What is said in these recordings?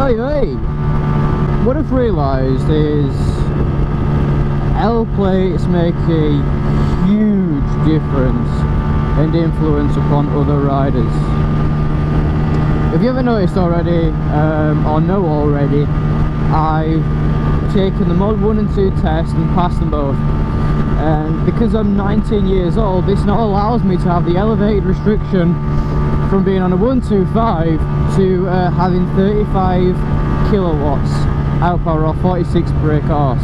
OIOI! What I've realised is L plates make a huge difference and influence upon other riders. If you haven't noticed already, or know already, I've taken the Mod 1 and 2 test and passed them both. And because I'm 19 years old, this now allows me to have the elevated restriction from being on a 125 to having 35 kilowatts outpower or 46 brake horse.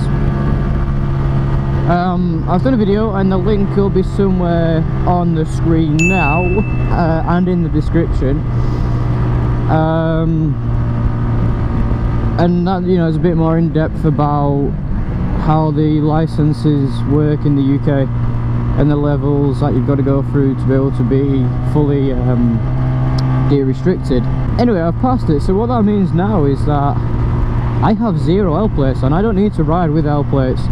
I've done a video and the link will be somewhere on the screen now and in the description. And that, you know, is a bit more in depth about how the licenses work in the UK and the levels that you've got to go through to be able to be fully de-restricted. Anyway, I've passed it, so what that means now is that I have 0 L plates and I don't need to ride with L plates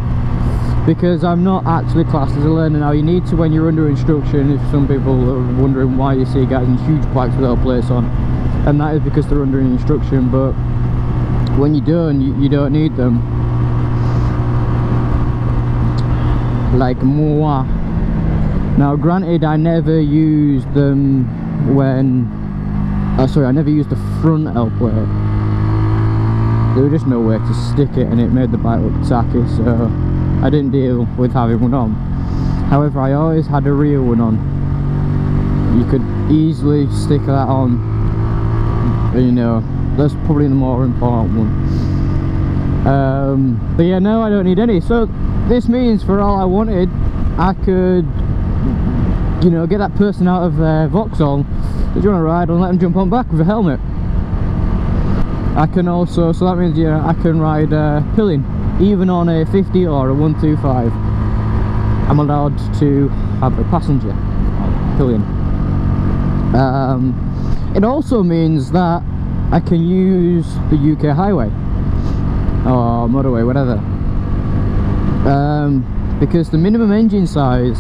because I'm not actually classed as a learner. Now you need to when you're under instruction, if some people are wondering why you see guys in huge plaques with L plates on, and that is because they're under instruction, but when you're done, you don't need them. Like moi. Now granted, I never used them when I never used the front L plate. There was just nowhere to stick it and it made the bike look tacky, so I didn't deal with having one on. However, I always had a rear one on. You could easily stick that on, you know, that's probably the more important one. But yeah, no, I don't need any. So this means for all I wanted, I could, you know, get that person out of Vauxhall that you want to ride and let them jump on back with a helmet. I can also, so that means, yeah, I can ride pillion, even on a 50 or a 125. I'm allowed to have a passenger pillion. It also means that I can use the UK highway or motorway, whatever, because the minimum engine size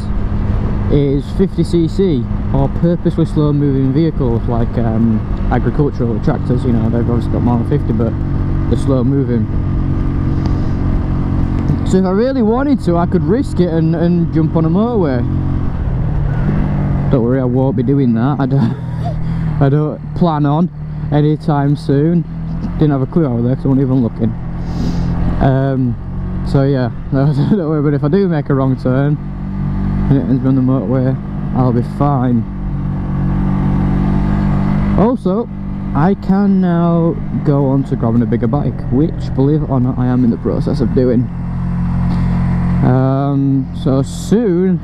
is 50cc or purposely slow moving vehicles like agricultural tractors. You know, they've obviously got more than 50, but they're slow moving. So if I really wanted to, I could risk it and jump on a motorway. Don't worry, I won't be doing that. I don't plan on anytime soon. Didn't have a clue over there because I wasn't even looking. So yeah, don't worry, but if I do make a wrong turn and it ends me on the motorway, I'll be fine. Also, I can now go on to grabbing a bigger bike, which, believe it or not, I am in the process of doing. So soon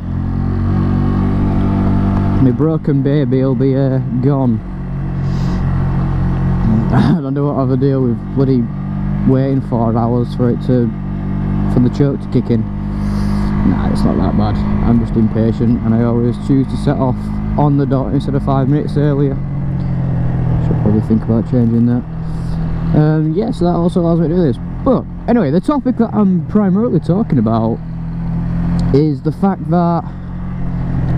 my broken baby will be gone. I don't want to have a deal with bloody waiting 4 hours for the choke to kick in. Nah, it's not that bad. I'm just impatient and I always choose to set off on the dot instead of 5 minutes earlier. Should probably think about changing that. Yeah, so that also allows me to do this. But anyway, the topic that I'm primarily talking about is the fact that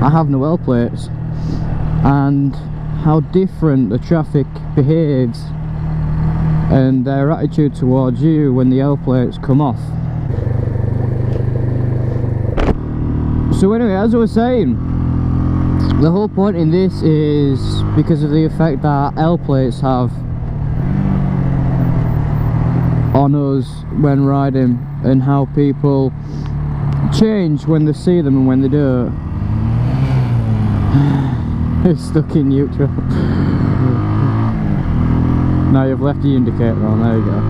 I have no L plates and how different the traffic behaves and their attitude towards you when the L plates come off. So anyway, as I was saying, the whole point in this is because of the effect that L plates have on us when riding and how people change when they see them and when they don't. It's stuck in neutral. Now you've left the indicator on, there you go.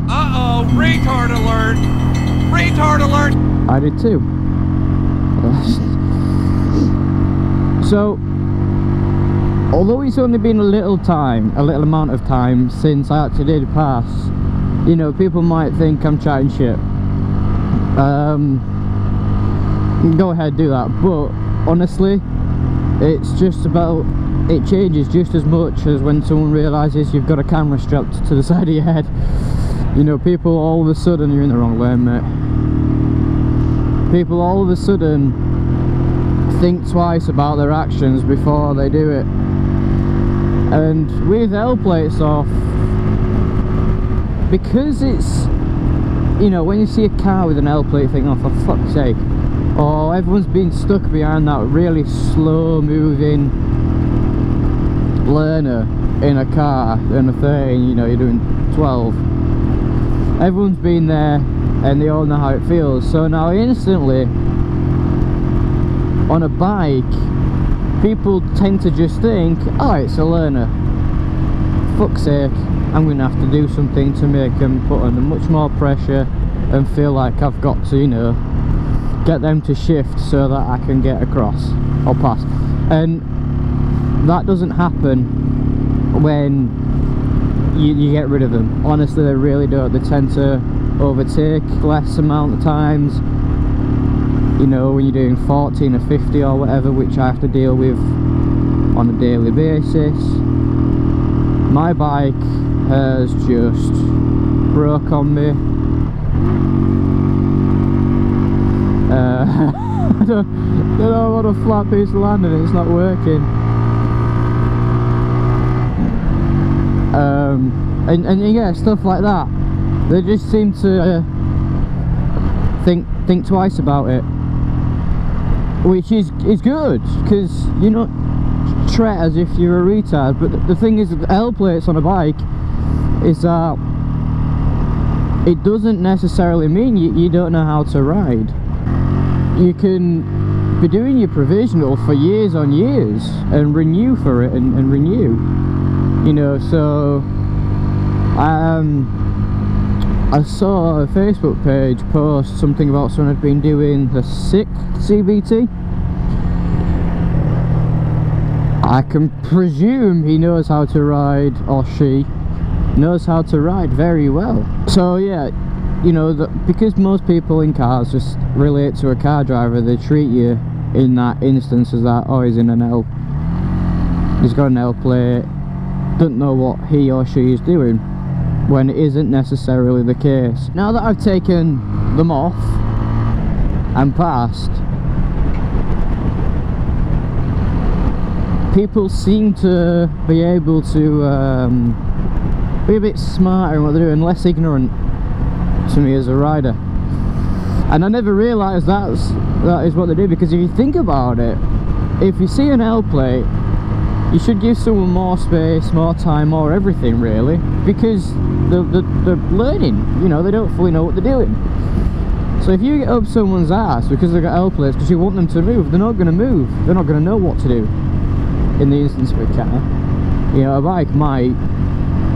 Uh-oh, retard alert! Retard alert! I did too. So, although it's only been a little amount of time since I actually did pass, you know, people might think I'm chatting shit. Go ahead, do that, but honestly, it's just about, it changes just as much as when someone realises you've got a camera strapped to the side of your head. You know, people all of a sudden, you're in the wrong lane, mate. People all of a sudden think twice about their actions before they do it. And with L plates off, because it's, you know, when you see a car with an L plate, you think, oh, for fuck's sake. Or everyone's been stuck behind that really slow moving learner in a car in a 13, you know, you're doing 12. Everyone's been there and they all know how it feels. So now instantly on a bike, people tend to just think, oh, it's a learner. Fuck's sake, I'm going to have to do something to make them put under much more pressure and feel like I've got to, you know, get them to shift so that I can get across or pass. And that doesn't happen when you get rid of them. Honestly, they really don't. They tend to overtake less amount of times. You know, when you're doing 14 or 50 or whatever, which I have to deal with on a daily basis. My bike has just broke on me. I don't know what a flat piece of land and it's not working. And yeah, stuff like that. They just seem to think twice about it, which is good, because you're not treat as if you're a retard. But the thing is, with L plates on a bike is that it doesn't necessarily mean you don't know how to ride. You can be doing your provisional for years on years and renew for it and renew, you know. So I saw a Facebook page post something about someone had been doing the 6th CBT. I can presume he knows how to ride, or she knows how to ride very well. So yeah, you know, because most people in cars just relate to a car driver, they treat you in that instance as that, oh, he's got an L plate, don't know what he or she is doing, when it isn't necessarily the case. Now that I've taken them off and passed, people seem to be able to be a bit smarter in what they're doing, less ignorant to me as a rider. And I never realised that is what they do, because if you think about it, if you see an L plate, you should give someone more space, more time, more everything really, because they're learning, you know, they don't fully know what they're doing. So if you get up someone's ass because they've got L plates, because you want them to move, they're not going to move, they're not going to know what to do. In the instance of a car, you know, a bike might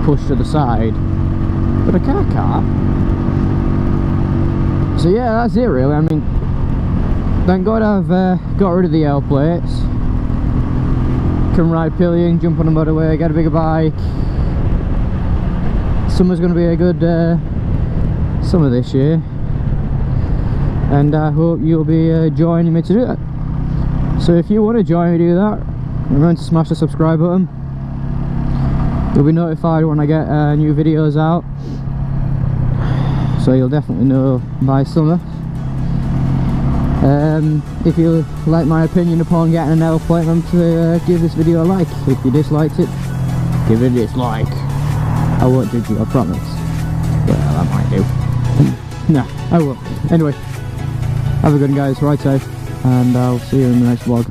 push to the side, but a car can't. So yeah, that's it really. I mean, thank God I've got rid of the L plates. Can ride pillion, jump on a motorway, get a bigger bike. Summer's going to be a good summer this year, and I hope you'll be joining me to do that. So if you want to join me do that, remember to smash the subscribe button. You'll be notified when I get new videos out, so you'll definitely know by summer. If you like my opinion upon getting an L plate, remember to give this video a like. If you disliked it, give it a dislike. I won't judge you, I promise. Well, I might do. No, I won't. Anyway, have a good one guys, ride safe, and I'll see you in the next vlog.